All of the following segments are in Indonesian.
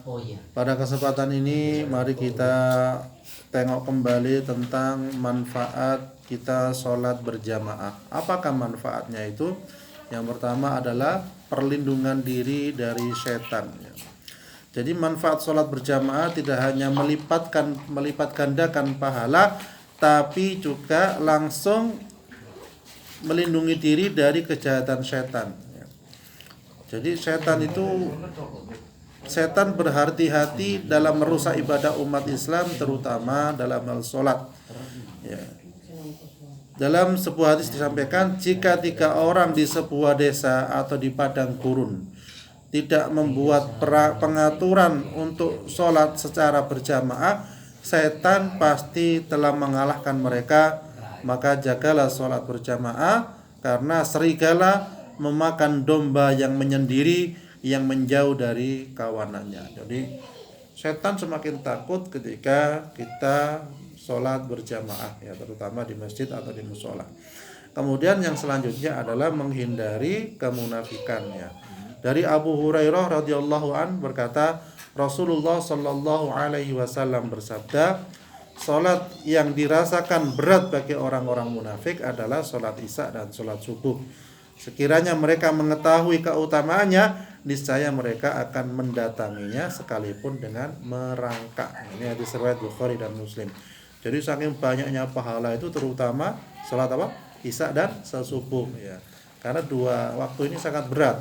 Oh iya. Pada kesempatan ini mari kita tengok kembali tentang manfaat kita sholat berjamaah. Apakah manfaatnya itu? Yang pertama adalah perlindungan diri dari setan. Jadi manfaat sholat berjamaah tidak hanya melipat gandakan pahala, tapi juga langsung melindungi diri dari kejahatan setan. Jadi setan berhati-hati dalam merusak ibadah umat Islam, terutama dalam hal sholat. Ya. Dalam sebuah hadis disampaikan, jika 3 orang di sebuah desa atau di padang gurun tidak membuat pengaturan untuk sholat secara berjamaah, setan pasti telah mengalahkan mereka. Maka jagalah sholat berjamaah, karena serigala memakan domba yang menyendiri, yang menjauh dari kawanannya. Jadi setan semakin takut ketika kita sholat berjamaah, ya, terutama di masjid atau di mushola. Kemudian yang selanjutnya adalah menghindari kemunafikannya. Dari Abu Hurairah radhiyallahu an berkata, Rasulullah sallallahu alaihi wasallam bersabda, sholat yang dirasakan berat bagi orang-orang munafik adalah sholat isya dan sholat subuh. Sekiranya mereka mengetahui keutamaannya, niscaya mereka akan mendatanginya sekalipun dengan merangkak. Ini hadis riwayat Bukhari dan Muslim. Jadi saking banyaknya pahala itu, terutama sholat isya dan subuh, ya. Karena 2 waktu ini sangat berat.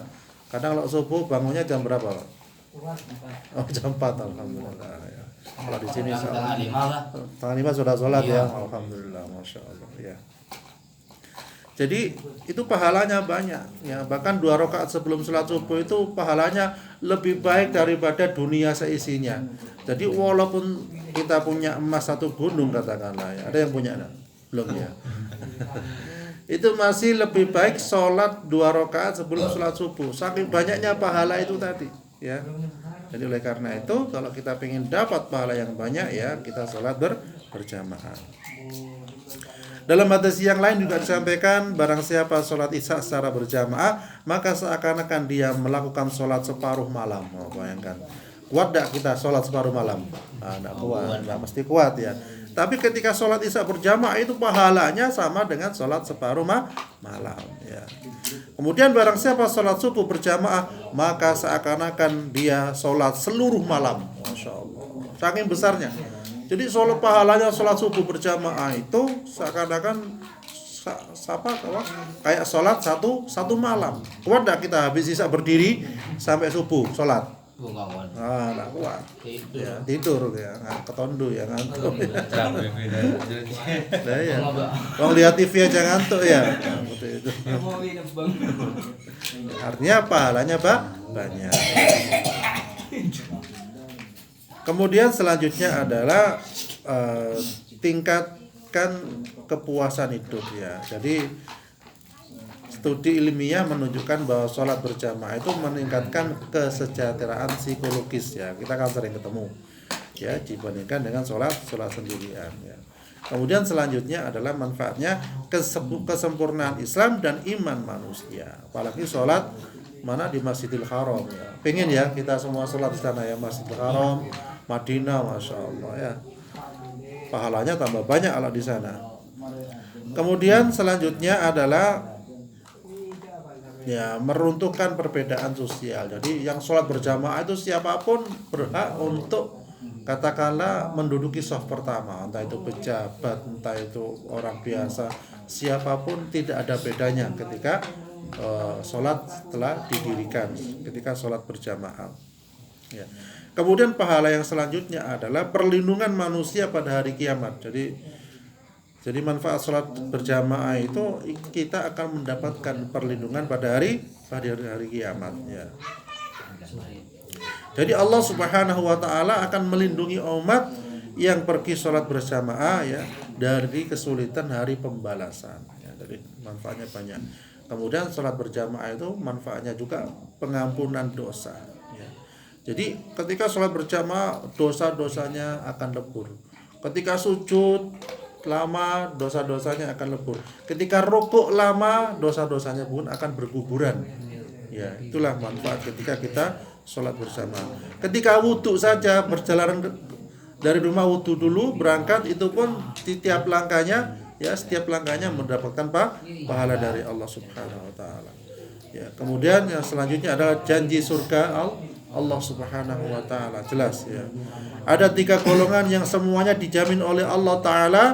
Kadang kalau subuh bangunnya jam berapa, Pak? Oh, jam 4, alhamdulillah, ya. Kalau di sini setengah 5 sudah sholat, ya. Alhamdulillah, masya Allah, ya. Jadi itu pahalanya banyak, ya. Bahkan 2 rakaat sebelum sholat subuh itu pahalanya lebih baik daripada dunia seisinya. Jadi walaupun kita punya emas 1 gunung katakanlah, ya. Ada yang punya enggak? Belum, ya. Itu masih lebih baik sholat 2 rakaat sebelum sholat subuh. Saking banyaknya pahala itu tadi, ya. Jadi oleh karena itu, kalau kita ingin dapat pahala yang banyak, ya, kita sholat berjamaah. Dalam hadis yang lain juga disampaikan, barang siapa sholat isya secara berjamaah, maka seakan-akan dia melakukan sholat separuh malam. Oh, bayangkan, kuat tak kita sholat separuh malam? Tidak kuat, tidak mesti kuat, ya. Tapi ketika sholat isya berjamaah itu pahalanya sama dengan sholat separuh malam, ya. Kemudian barang siapa sholat subuh berjamaah, maka seakan-akan dia sholat seluruh malam. Masya Allah, saking besarnya. Jadi sholat pahalanya sholat subuh berjamaah itu seakan-akan kayak sholat satu malam. Kuat tak kita habis isya berdiri sampai subuh sholat? Nggak kuat. Ya, tidur, ya, ketondu, ya, ngantuk. Nah, ya. Kalau lihat TV aja ngantuk, ya. Itu. Artinya pahalanya banyak. Kemudian selanjutnya adalah tingkatkan kepuasan hidup, ya. Jadi studi ilmiah menunjukkan bahwa sholat berjamaah itu meningkatkan kesejahteraan psikologis, ya. Kita kan sering ketemu, ya, dibandingkan dengan sholat sendirian, ya. Kemudian selanjutnya adalah manfaatnya kesempurnaan Islam dan iman manusia. Apalagi sholat mana di Masjidil Haram, ya. Pengen, ya, kita semua sholat di sana, ya, Masjidil Haram, Madinah, masya Allah, ya. Pahalanya tambah banyak kalau di sana. Kemudian selanjutnya adalah, ya, meruntuhkan perbedaan sosial. Jadi yang sholat berjamaah itu siapapun berhak untuk katakanlah menduduki shaf pertama, entah itu pejabat, entah itu orang biasa, siapapun tidak ada bedanya ketika sholat telah didirikan, ketika sholat berjamaah, ya. Kemudian pahala yang selanjutnya adalah perlindungan manusia pada hari kiamat. Jadi manfaat sholat berjamaah itu kita akan mendapatkan perlindungan pada hari kiamat, ya. Jadi Allah Subhanahu wa taala akan melindungi umat yang pergi sholat berjamaah, ya, dari kesulitan hari pembalasan, ya. Jadi manfaatnya banyak. Kemudian sholat berjamaah itu manfaatnya juga pengampunan dosa, ya. Jadi ketika sholat berjamaah dosa-dosanya akan lebur. Ketika sujud lama dosa-dosanya akan lebur. Ketika rukuk lama dosa-dosanya pun akan berguguran. Ya, itulah manfaat ketika kita sholat bersama. Ketika wudhu saja, berjalan dari rumah wudhu dulu, berangkat, itu pun setiap langkahnya mendapatkan pahala dari Allah Subhanahu wa taala. Ya, kemudian yang selanjutnya adalah janji surga Allah Subhanahu wa taala. Jelas ya. Ada 3 golongan yang semuanya dijamin oleh Allah taala,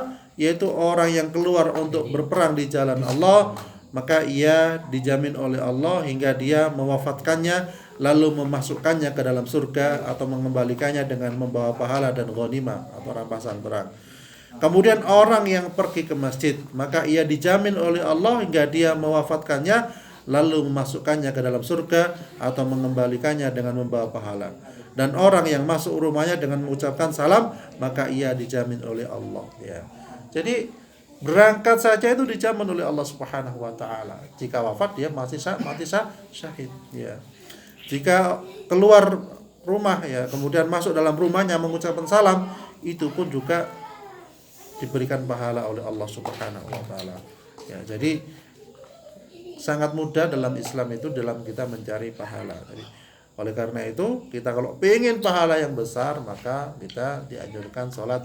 yaitu orang yang keluar untuk berperang di jalan Allah, maka ia dijamin oleh Allah hingga dia mewafatkannya lalu memasukkannya ke dalam surga atau mengembalikannya dengan membawa pahala dan ghanimah atau rampasan perang. Kemudian orang yang pergi ke masjid, maka ia dijamin oleh Allah hingga dia mewafatkannya lalu memasukkannya ke dalam surga atau mengembalikannya dengan membawa pahala. Dan orang yang masuk rumahnya dengan mengucapkan salam, maka ia dijamin oleh Allah ya. Jadi berangkat saja itu dijamin oleh Allah Subhanahu wa taala. Jika wafat dia mati syahid ya. Jika keluar rumah ya, kemudian masuk dalam rumahnya mengucapkan salam, itu pun juga diberikan pahala oleh Allah Subhanahu wa taala. Ya, jadi sangat mudah dalam Islam itu dalam kita mencari pahala. Jadi, oleh karena itu kita kalau pengen pahala yang besar, maka kita dianjurkan sholat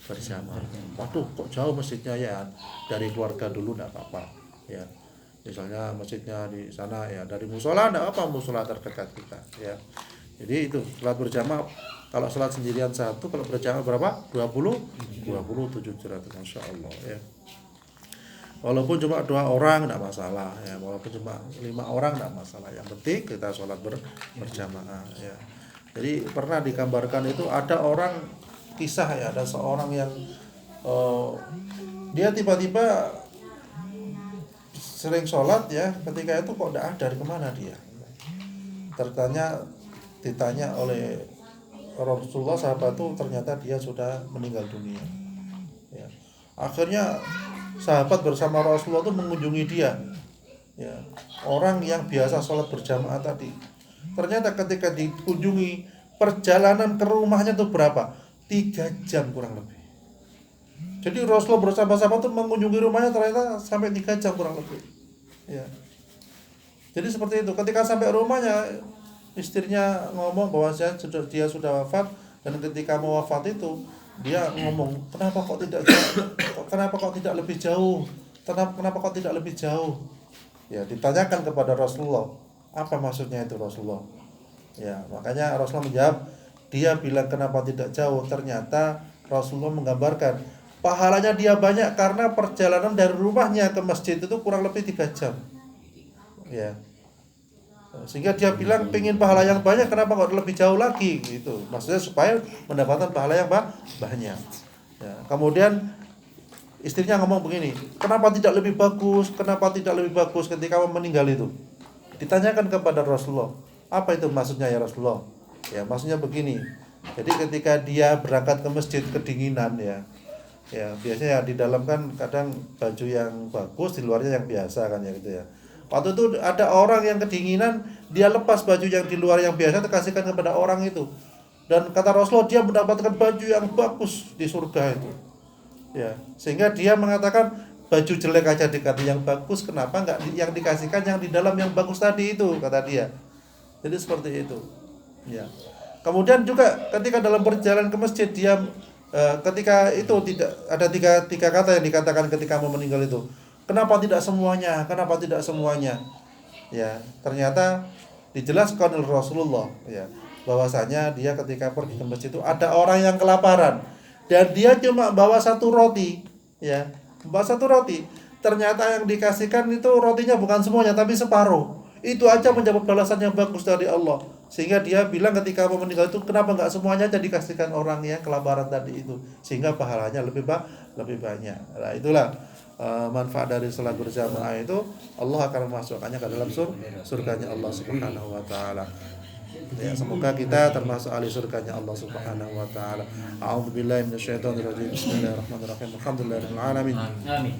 bersama. Waduh, kok jauh masjidnya ya? Dari keluarga dulu enggak apa-apa. Ya. Misalnya masjidnya di sana ya, dari musola enggak apa, musola terdekat kita ya. Jadi itu sholat berjamaah. Kalau sholat sendirian 1, kalau berjamaah berapa? 27 700, Masya Allah ya. Walaupun cuma 2 orang tidak masalah ya, walaupun cuma 5 orang tidak masalah. Yang penting kita sholat berjamaah ya. Jadi pernah digambarkan itu ada orang, kisah ya, ada seorang yang dia tiba-tiba sering sholat ya, ketika itu kok tidak ada, dari kemana dia. Ditanya oleh Rasulullah, sahabat itu ternyata dia sudah meninggal dunia ya. Akhirnya sahabat bersama Rasulullah itu mengunjungi dia ya, orang yang biasa sholat berjamaah tadi. Ternyata ketika dikunjungi, perjalanan ke rumahnya itu berapa? 3 jam kurang lebih. Jadi Rasulullah bersama sahabat itu mengunjungi rumahnya, ternyata sampai 3 jam kurang lebih ya. Jadi seperti itu. Ketika sampai rumahnya, istrinya ngomong bahwa dia sudah wafat, dan ketika mau wafat itu dia ngomong, kenapa kok tidak lebih jauh? Kenapa kok tidak lebih jauh? Ya, ditanyakan kepada Rasulullah, apa maksudnya itu Rasulullah? Ya, makanya Rasulullah menjawab, dia bilang kenapa tidak jauh, ternyata Rasulullah menggambarkan pahalanya dia banyak karena perjalanan dari rumahnya ke masjid itu kurang lebih 3 jam. Ya. Sehingga dia bilang pengen pahala yang banyak, kenapa kok lebih jauh lagi gitu. Maksudnya supaya mendapatkan pahala yang banyak ya. Kemudian istrinya ngomong begini, kenapa tidak lebih bagus ketika meninggal itu. Ditanyakan kepada Rasulullah, apa itu maksudnya ya Rasulullah? Ya, maksudnya begini, jadi ketika dia berangkat ke masjid kedinginan ya, biasanya di dalam kan kadang baju yang bagus, di luarnya yang biasa kan ya gitu ya. Waktu itu ada orang yang kedinginan, dia lepas baju yang di luar yang biasa, dikasihkan kepada orang itu. Dan kata Rasulullah, dia mendapatkan baju yang bagus di surga itu. Ya, sehingga dia mengatakan baju jelek aja dikasih yang bagus, kenapa enggak yang dikasihkan yang di dalam yang bagus tadi itu, kata dia. Jadi seperti itu. Ya. Kemudian juga ketika dalam perjalanan ke masjid, dia ketika itu tidak ada tiga kata yang dikatakan ketika mau meninggal itu. Kenapa tidak semuanya? Ya, ternyata dijelaskan oleh Rasulullah ya, bahwasanya dia ketika pergi ke masjid itu ada orang yang kelaparan dan dia cuma bawa 1 roti ya, bawa 1 roti. Ternyata yang dikasihkan itu rotinya bukan semuanya tapi separuh. Itu aja mendapat balasan yang bagus dari Allah. Sehingga dia bilang ketika mau meninggal itu, kenapa enggak semuanya aja dikasihkan orang yang kelaparan tadi itu, sehingga pahalanya lebih banyak. Nah, itulah manfaat dari salat berjamaah itu, Allah akan memasukkannya ke dalam surganya Allah Subhanahu wa taala. Ya, semoga kita termasuk ahli surganya Allah Subhanahu wa taala. A'udzubillahi minasyaitonirrajim. Bismillahirrahmanirrahim. Alhamdulillahirabbil alamin. Amin.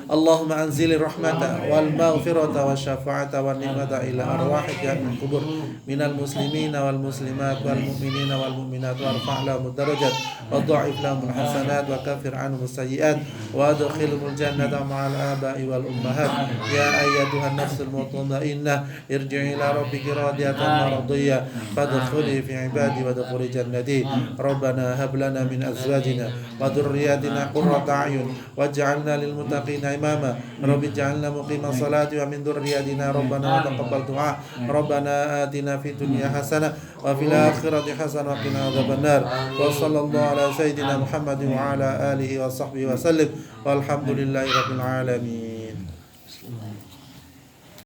Allahumma anzil rahmata wal maghfirata wasyafa'ata wan ni'mata ila arwahik ya min kubur minal muslimina wal muslimat wal mu'minina wal mu'minat warfa' lahum darajat wa dha'if lahum hasanat wa kafir anhum sayyi'at wa adkhilhum jannata ma'al aba'i wal ummahat ya ayyatuhan nafsul mutmainnah irji'i ila rabbiki radiyatan mardiyah تقيا فادخلي في عبادي وادخلي جنتي ربنا هب لنا من أزواجنا وذرياتنا قرة أعين واجعلنا للمتقين إماما رب اجعلنا مقيم الصلاة ومن ذرياتنا ربنا وتقبل دعاء ربنا آتنا في الدنيا حسنة وفي الآخرة حسنة وقنا عذاب النار وصلى الله على سيدنا محمد وعلى آله وصحبه وسلم والحمد لله رب العالمين.